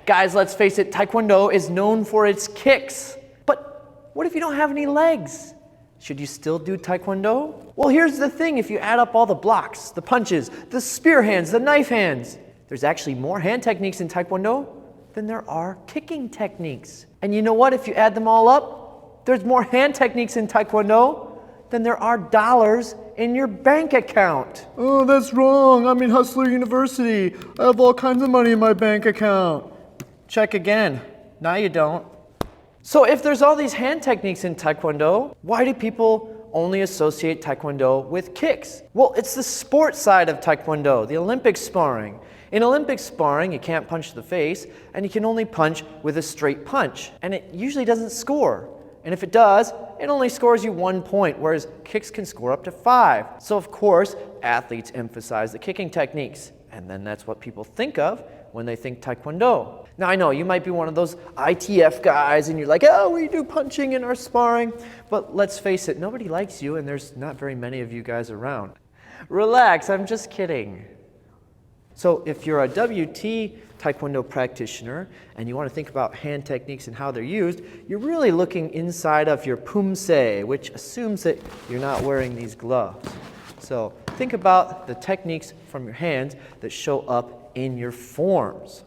Guys, let's face it, Taekwondo is known for its kicks. But what if you don't have any legs? Should you still do Taekwondo? Well, here's the thing. If you add up all the blocks, the punches, the spear hands, the knife hands, there's actually more hand techniques in Taekwondo than there are kicking techniques. And you know what? If you add them all up, there's more hand techniques in Taekwondo than there are dollars in your bank account. Oh, that's wrong. I'm in Hustler University. I have all kinds of money in my bank account. Check again. Now you don't. So if there's all these hand techniques in Taekwondo, why do people only associate Taekwondo with kicks? Well, it's the sport side of Taekwondo, the Olympic sparring. In Olympic sparring, you can't punch the face, and you can only punch with a straight punch. And it usually doesn't score. And if it does, it only scores you 1 point, whereas kicks can score up to 5. So of course, athletes emphasize the kicking techniques. And then that's what people think of when they think Taekwondo. Now I know you might be one of those ITF guys and you're like, oh, we do punching in our sparring. But let's face it, nobody likes you and there's not very many of you guys around. Relax, I'm just kidding. So if you're a WT Taekwondo practitioner and you want to think about hand techniques and how they're used, you're really looking inside of your pumse, which assumes that you're not wearing these gloves. So think about the techniques from your hands that show up in your forms.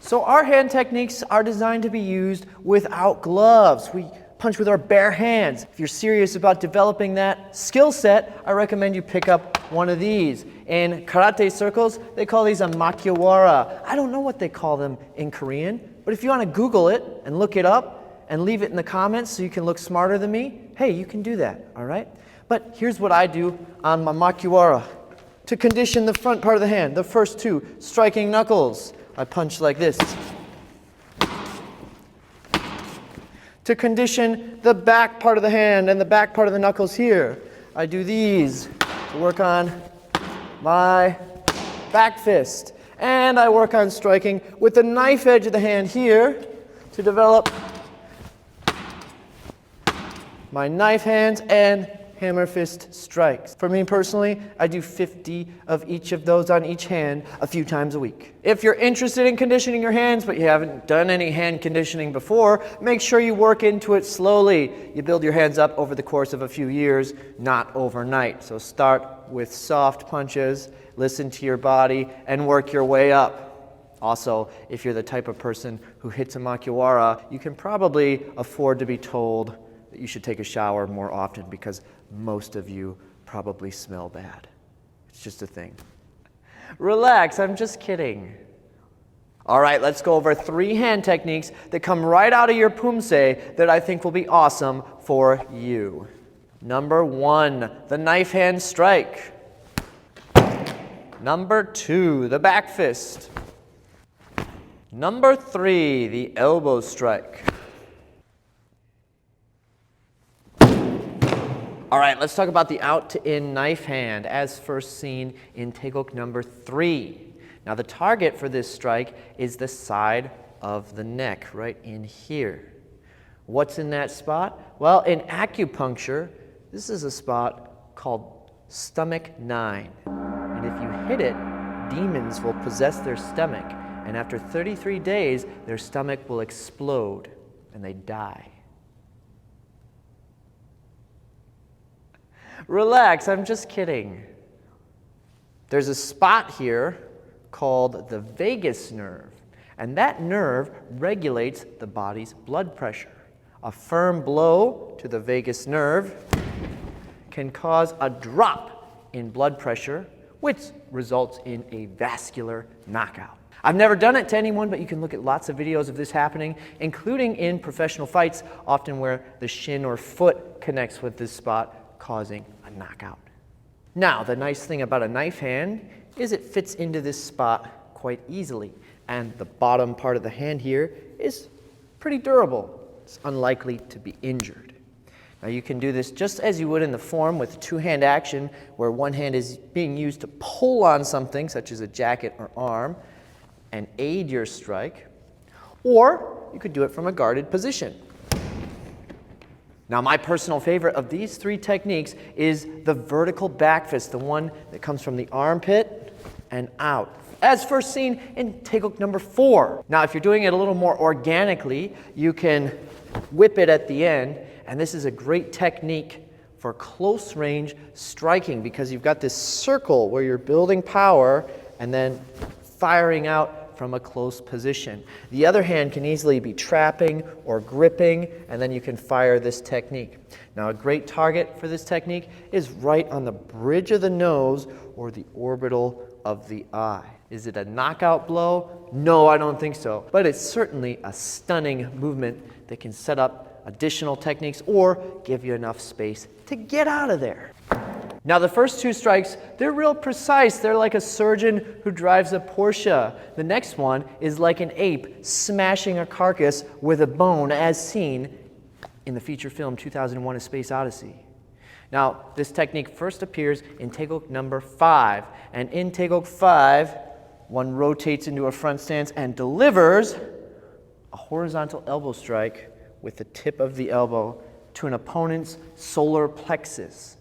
So our hand techniques are designed to be used without gloves. We punch with our bare hands. If you're serious about developing that skill set, I recommend you pick up one of these. In karate circles, they call these a makiwara. I don't know what they call them in Korean, but if you want to Google it and look it up and leave it in the comments so you can look smarter than me, hey, you can do that, all right? But here's what I do on my makiwara. To condition the front part of the hand, the first two, striking knuckles, I punch like this. To condition the back part of the hand and the back part of the knuckles here, I do these to work on my back fist. And I work on striking with the knife edge of the hand here to develop my knife hands and hammer fist strikes. For me personally, I do 50 of each of those on each hand a few times a week. If you're interested in conditioning your hands, but you haven't done any hand conditioning before, make sure you work into it slowly. You build your hands up over the course of a few years, not overnight. So start with soft punches, listen to your body, and work your way up. Also, if you're the type of person who hits a makiwara, you can probably afford to be told that you should take a shower more often because most of you probably smell bad. It's just a thing. Relax, I'm just kidding. All right, let's go over 3 hand techniques that come right out of your pumse that I think will be awesome for you. Number 1, the knife hand strike. Number 2, the back fist. Number 3, the elbow strike. All right, let's talk about the out to in knife hand as first seen in Taeguk number 3. Now the target for this strike is the side of the neck, right in here. What's in that spot? Well, in acupuncture, this is a spot called stomach 9. And if you hit it, demons will possess their stomach. And after 33 days, their stomach will explode and they die. Relax, I'm just kidding. There's a spot here called the vagus nerve, and that nerve regulates the body's blood pressure. A firm blow to the vagus nerve can cause a drop in blood pressure, which results in a vascular knockout. I've never done it to anyone, but you can look at lots of videos of this happening, including in professional fights, often where the shin or foot connects with this spot, causing a knockout. Now, the nice thing about a knife hand is it fits into this spot quite easily, and the bottom part of the hand here is pretty durable. It's unlikely to be injured. Now, you can do this just as you would in the form with two-hand action, where one hand is being used to pull on something, such as a jacket or arm, and aid your strike, or you could do it from a guarded position. Now, my personal favorite of these 3 techniques is the vertical back fist, the one that comes from the armpit and out. as first seen in Taekwondo number 4. Now, if you're doing it a little more organically, you can whip it at the end, and this is a great technique for close range striking because you've got this circle where you're building power and then firing out from a close position. The other hand can easily be trapping or gripping, and then you can fire this technique. Now, a great target for this technique is right on the bridge of the nose or the orbital of the eye. Is it a knockout blow? No, I don't think so. But it's certainly a stunning movement that can set up additional techniques or give you enough space to get out of there. Now, the first 2 strikes, they're real precise. They're like a surgeon who drives a Porsche. The next one is like an ape smashing a carcass with a bone, as seen in the feature film 2001: A Space Odyssey. Now, this technique first appears in Taekwondo number 5. And in Taekwondo 5, one rotates into a front stance and delivers a horizontal elbow strike with the tip of the elbow to an opponent's solar plexus.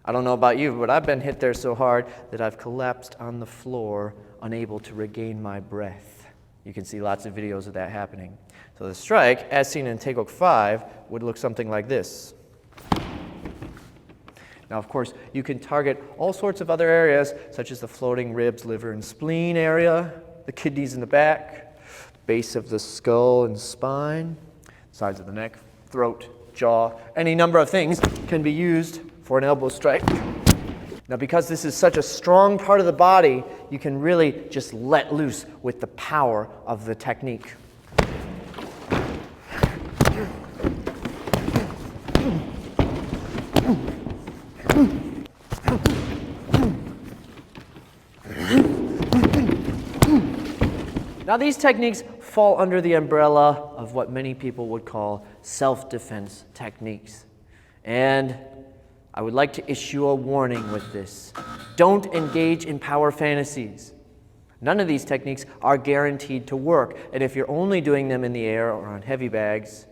I don't know about you, but I've been hit there so hard that I've collapsed on the floor, unable to regain my breath. You can see lots of videos of that happening. So the strike, as seen in Taekwondo 5, would look something like this. Now, of course, you can target all sorts of other areas, such as the floating ribs, liver, and spleen area, the kidneys in the back, base of the skull and spine, sides of the neck, throat, jaw. Any number of things can be used for an elbow strike. Now, because this is such a strong part of the body, you can really just let loose with the power of the technique. Now, these techniques fall under the umbrella of what many people would call self-defense techniques. And I would like to issue a warning with this. Don't engage in power fantasies. None of these techniques are guaranteed to work, and if you're only doing them in the air or on heavy bags,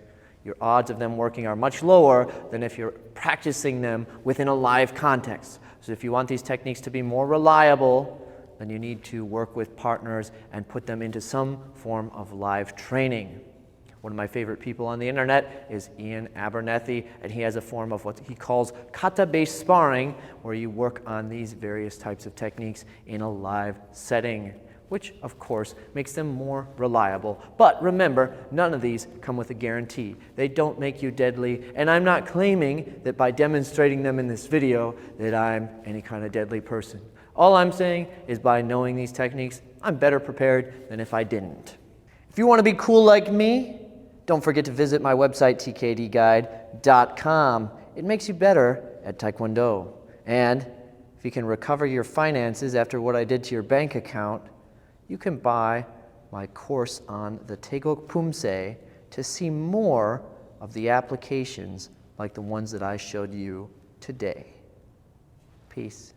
your odds of them working are much lower than if you're practicing them within a live context. So if you want these techniques to be more reliable, then you need to work with partners and put them into some form of live training. One of my favorite people on the internet is Ian Abernethy, and he has a form of what he calls kata-based sparring, where you work on these various types of techniques in a live setting, which of course makes them more reliable. But remember, none of these come with a guarantee. They don't make you deadly, and I'm not claiming that by demonstrating them in this video that I'm any kind of deadly person. All I'm saying is by knowing these techniques, I'm better prepared than if I didn't. If you want to be cool like me, don't forget to visit my website, tkdguide.com. It makes you better at Taekwondo. And if you can recover your finances after what I did to your bank account, you can buy my course on the Taekwondo Pumse to see more of the applications like the ones that I showed you today. Peace.